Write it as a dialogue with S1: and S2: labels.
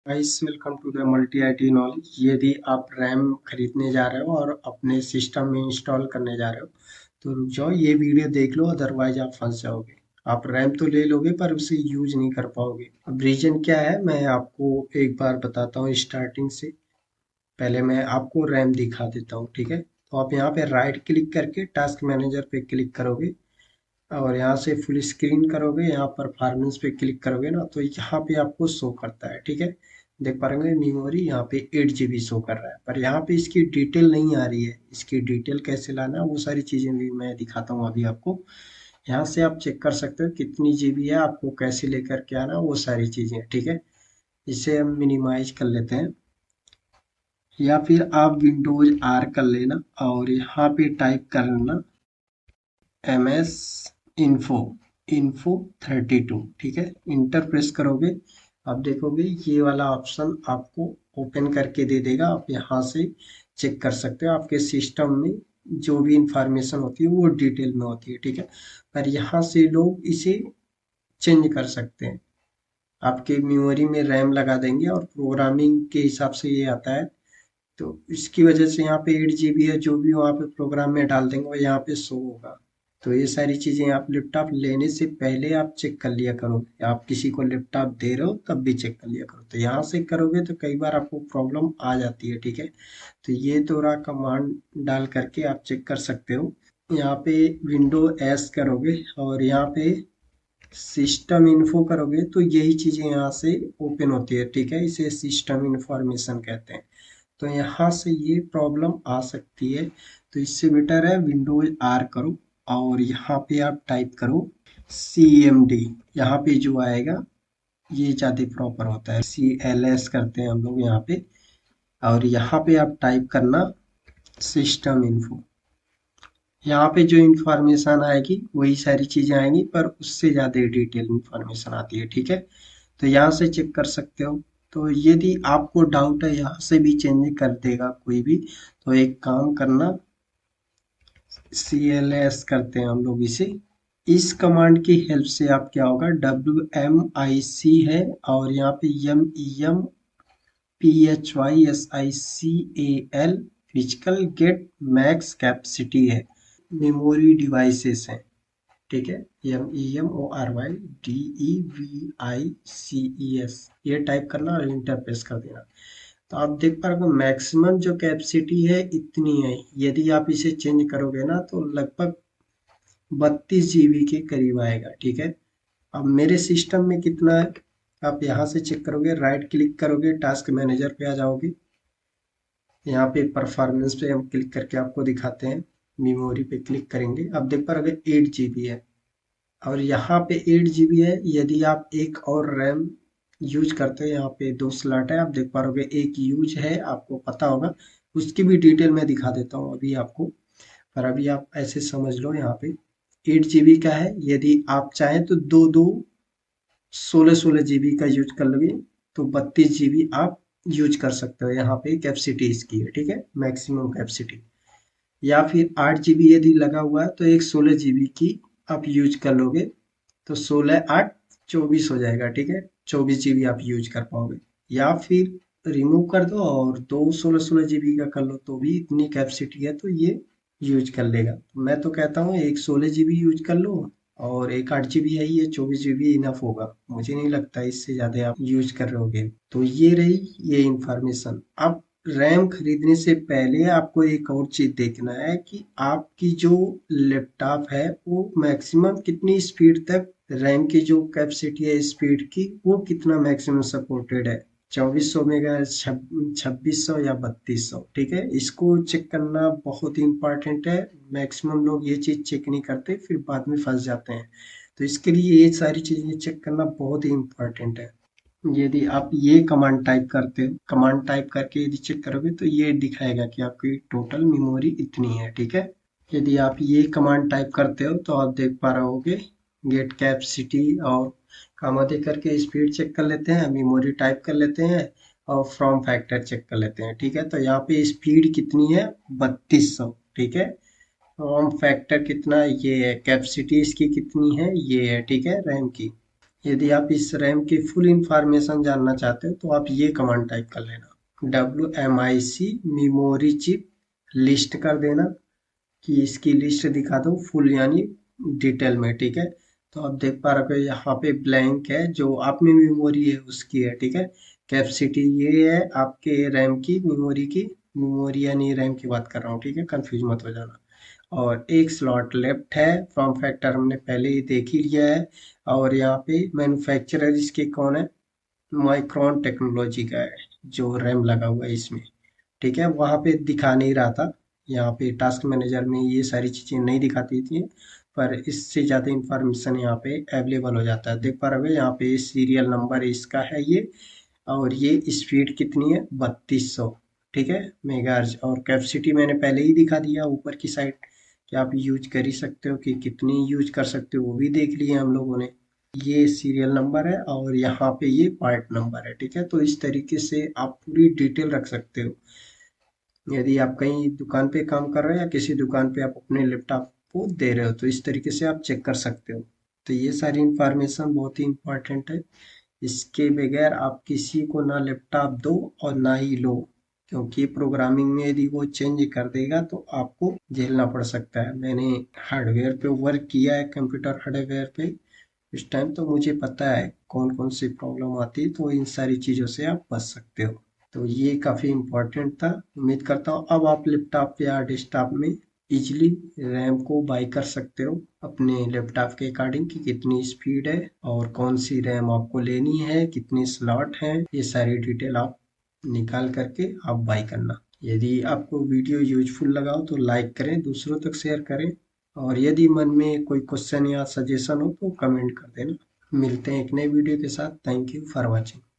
S1: Guys welcome to the multi IT knowledge. यदि आप RAM खरीदने जा रहे हो और अपने सिस्टम में इंस्टॉल करने जा रहे हो तो रुक जाओ, ये वीडियो देख लो, अदरवाइज आप फंस जाओगे। आप रैम तो ले लोगे पर उसे यूज नहीं कर पाओगे। अब रीजन क्या है मैं आपको एक बार बताता हूँ स्टार्टिंग से। पहले मैं आपको रैम दिखा देता हूँ, ठीक है। तो आप यहाँ पे राइट क्लिक करके टास्क मैनेजर पे क्लिक करोगे और यहाँ से फुल स्क्रीन करोगे, यहाँ परफॉर्मेंस पे क्लिक करोगे ना तो यहाँ पे आपको शो करता है, ठीक है। देख पा रहे मेमोरी यहाँ पे 8 GB शो कर रहा है, पर यहाँ पे इसकी डिटेल नहीं आ रही है। इसकी डिटेल कैसे लाना है वो सारी चीजें भी मैं दिखाता हूँ अभी आपको। यहाँ से आप चेक कर सकते हो कितनी जीबी है, आपको कैसे लेकर के आना, वो सारी चीजें, ठीक है। इसे हम मिनिमाइज कर लेते हैं या फिर आप विंडोज आर कर लेना और यहाँ पे टाइप करना MS इन्फो इन्फो 32, ठीक है। इंटर प्रेस करोगे, आप देखोगे ये वाला ऑप्शन आपको ओपन करके दे देगा। आप यहाँ से चेक कर सकते हो आपके सिस्टम में जो भी इंफॉर्मेशन होती है वो डिटेल में होती है, ठीक है। पर यहाँ से लोग इसे चेंज कर सकते हैं। आपके मेमोरी में रैम लगा देंगे और प्रोग्रामिंग के हिसाब से ये आता है। तो इसकी वजह से यहाँ पे 8 GB है, जो भी वहाँ पे प्रोग्राम में डाल देंगे वो यहाँ पे शो होगा। तो ये सारी चीजें आप लैपटॉप लेने से पहले आप चेक कर लिया करो। आप किसी को लैपटॉप दे रहे हो तब भी चेक कर लिया करो। तो यहाँ से करोगे तो कई बार आपको प्रॉब्लम आ जाती है, ठीक है। तो ये थोड़ा कमांड डाल करके आप चेक कर सकते हो। यहाँ पे विंडो एस करोगे और यहाँ पे सिस्टम इन्फो करोगे तो यही चीजें यहाँ से ओपन होती है, ठीक है। इसे सिस्टम इंफॉर्मेशन कहते हैं। तो यहाँ से ये प्रॉब्लम आ सकती है। तो इससे बेटर है विंडोज आर करो और यहाँ पे आप टाइप करो CMD। यहाँ पे जो आएगा ये ज़्यादा प्रॉपर होता है, CLS करते हैं हम लोग यहाँ पे। और यहाँ पे आप टाइप करना सिस्टम इन्फो। यहाँ पे जो इंफॉर्मेशन आएगी वही सारी चीजें आएंगी, पर उससे ज्यादा डिटेल इंफॉर्मेशन आती है, ठीक है। तो यहाँ से चेक कर सकते हो। तो यदि आपको डाउट है यहाँ से भी चेंज कर देगा कोई भी, तो एक काम करना, CLS करते हैं हम लोग इसे। इस कमांड की हेल्प से आप क्या होगा, WMIC है और यहाँ पे MEMPHYSICAL physical gate max capacity है। मेमोरी डिवाइसेस हैं, ठीक है। MEMORY DEVICES ये टाइप करना और इंटर प्रेस कर देना। तो आप देख पा रहे हो मैक्सिमम जो कैपेसिटी है इतनी है। यदि आप इसे चेंज करोगे ना तो लगभग 32 GB के करीब आएगा, ठीक है। अब मेरे सिस्टम में कितना है आप यहाँ से चेक करोगे, राइट क्लिक करोगे, टास्क मैनेजर पे आ जाओगे। यहाँ पे परफॉर्मेंस पे हम क्लिक करके आपको दिखाते हैं। मेमोरी पे क्लिक करेंगे, अब देख पर अगर 8 GB है और यहाँ पे 8 GB है। यदि आप एक और रैम यूज करते हो, यहाँ पे 2 स्लॉट है, आप देख पा रहे एक यूज है, आपको पता होगा। उसकी भी डिटेल मैं दिखा देता हूँ अभी आपको। पर अभी आप ऐसे समझ लो, यहाँ पे 8 GB का है। यदि आप चाहें तो दो दो 16 16 GB का यूज कर लोगे तो 32 GB आप यूज कर सकते हो। यहाँ पे कैपेसिटी इसकी है, ठीक है, मैक्सिमम कैपेसिटी। या फिर 8 GB यदि लगा हुआ है तो एक 16 GB की आप यूज कर लोगे तो 16 8 24 हो जाएगा, ठीक है। 24 GB आप यूज कर पाओगे। या फिर रिमूव कर दो और दो 16 16 GB का कर लो तो भी इतनी कैपेसिटी है तो ये यूज कर लेगा। मैं तो कहता हूँ एक 16 GB यूज कर लो और एक 8 GB है, ये 24 GB इनफ होगा। मुझे नहीं लगता इससे ज्यादा आप यूज कर रहोगे। तो ये रही ये इंफॉर्मेशन। अब रैम खरीदने से पहले आपको एक और चीज देखना है कि आपकी जो लैपटॉप है वो मैक्सिमम कितनी स्पीड तक, रैम की जो कैपेसिटी है स्पीड की, वो कितना मैक्सिमम सपोर्टेड है। 2400 मेगा, 2600 या 3200, ठीक है। इसको चेक करना बहुत ही इंपॉर्टेंट है। मैक्सिमम लोग ये चीज चेक नहीं करते, फिर बाद में फंस जाते हैं। तो इसके लिए ये सारी चीजें चेक करना बहुत ही इंपॉर्टेंट है। यदि आप ये कमांड टाइप करते हो, कमांड टाइप करके यदि चेक करोगे तो ये दिखाएगा कि आपकी टोटल मेमोरी इतनी है, ठीक है। यदि आप ये कमांड टाइप करते हो तो आप देख पा रहे होगे गेट कैपेसिटी और कामा दे करके स्पीड चेक कर लेते हैं, मेमोरी टाइप कर लेते हैं और फ्रॉम फैक्टर चेक कर लेते हैं, ठीक है। तो यहाँ पे स्पीड कितनी है, 3200, ठीक है। फ्रॉम फैक्टर कितना, ये है। कैपेसिटी इसकी कितनी है, ये है, ठीक है, रैम की। यदि आप इस रैम की फुल इंफॉर्मेशन जानना चाहते हो तो आप ये कमांड टाइप कर लेना, WMIC मेमोरी चिप लिस्ट कर देना, कि इसकी लिस्ट दिखा दो फुल यानी डिटेल में, ठीक है। तो आप देख पा रहे हो यहाँ पे ब्लैंक है, जो आप में मेमोरी है उसकी है, ठीक है। कैपेसिटी ये है आपके रैम की, मेमोरी की, मेमोरी यानी रैम की बात कर रहा हूँ, ठीक है, कंफ्यूज मत हो जाना। और एक स्लॉट लेफ्ट है, फॉर्म फैक्टर हमने पहले ही देख ही लिया है। और यहाँ पे मैन्युफैक्चरर इसके कौन है, माइक्रोन टेक्नोलॉजी का है जो रैम लगा हुआ है इसमें, ठीक है। वहाँ पे दिखा नहीं रहा था, यहाँ पे टास्क मैनेजर में ये सारी चीज़ें नहीं दिखाती थी, पर इससे ज़्यादा इंफॉर्मेशन यहाँ पे अवेलेबल हो जाता है। देख पा रहे हो यहाँ पे सीरियल नंबर इसका है ये, और ये स्पीड कितनी है, 3200, ठीक है, मेगाहर्ट्ज। और कैपेसिटी मैंने पहले ही दिखा दिया ऊपर की साइड, कि आप यूज कर ही सकते हो, कि कितनी यूज कर सकते हो वो भी देख लिए हम लोगों ने। ये सीरियल नंबर है और यहाँ पे ये पार्ट नंबर है, ठीक है। तो इस तरीके से आप पूरी डिटेल रख सकते हो। यदि आप कहीं दुकान पे काम कर रहे हो या किसी दुकान पे आप अपने लैपटॉप को दे रहे हो, तो इस तरीके से आप चेक कर सकते हो। तो ये सारी इंफॉर्मेशन बहुत ही इंपॉर्टेंट है, इसके बगैर आप किसी को ना लैपटॉप दो और ना ही लो, क्योंकि प्रोग्रामिंग में यदि वो चेंज कर देगा तो आपको झेलना पड़ सकता है। मैंने हार्डवेयर पे वर्क किया है, कंप्यूटर हार्डवेयर पे, इस टाइम तो मुझे पता है कौन कौन सी प्रॉब्लम आती है, तो इन सारी चीज़ों से आप बच सकते हो। तो ये काफ़ी इम्पोर्टेंट था। उम्मीद करता हूँ अब आप लैपटॉप या डेस्कटॉप में इजीली रैम को बाई कर सकते हो अपने लैपटॉप के अकॉर्डिंग, कि कितनी स्पीड है और कौन सी रैम आपको लेनी है, कितने स्लॉट हैं, ये सारी डिटेल आप निकाल करके आप बाई करना। यदि आपको वीडियो यूजफुल लगा हो तो लाइक करें, दूसरों तक शेयर करें, और यदि मन में कोई क्वेश्चन या सजेशन हो तो कमेंट कर देना। मिलते हैं एक नए वीडियो के साथ। Thank you for watching.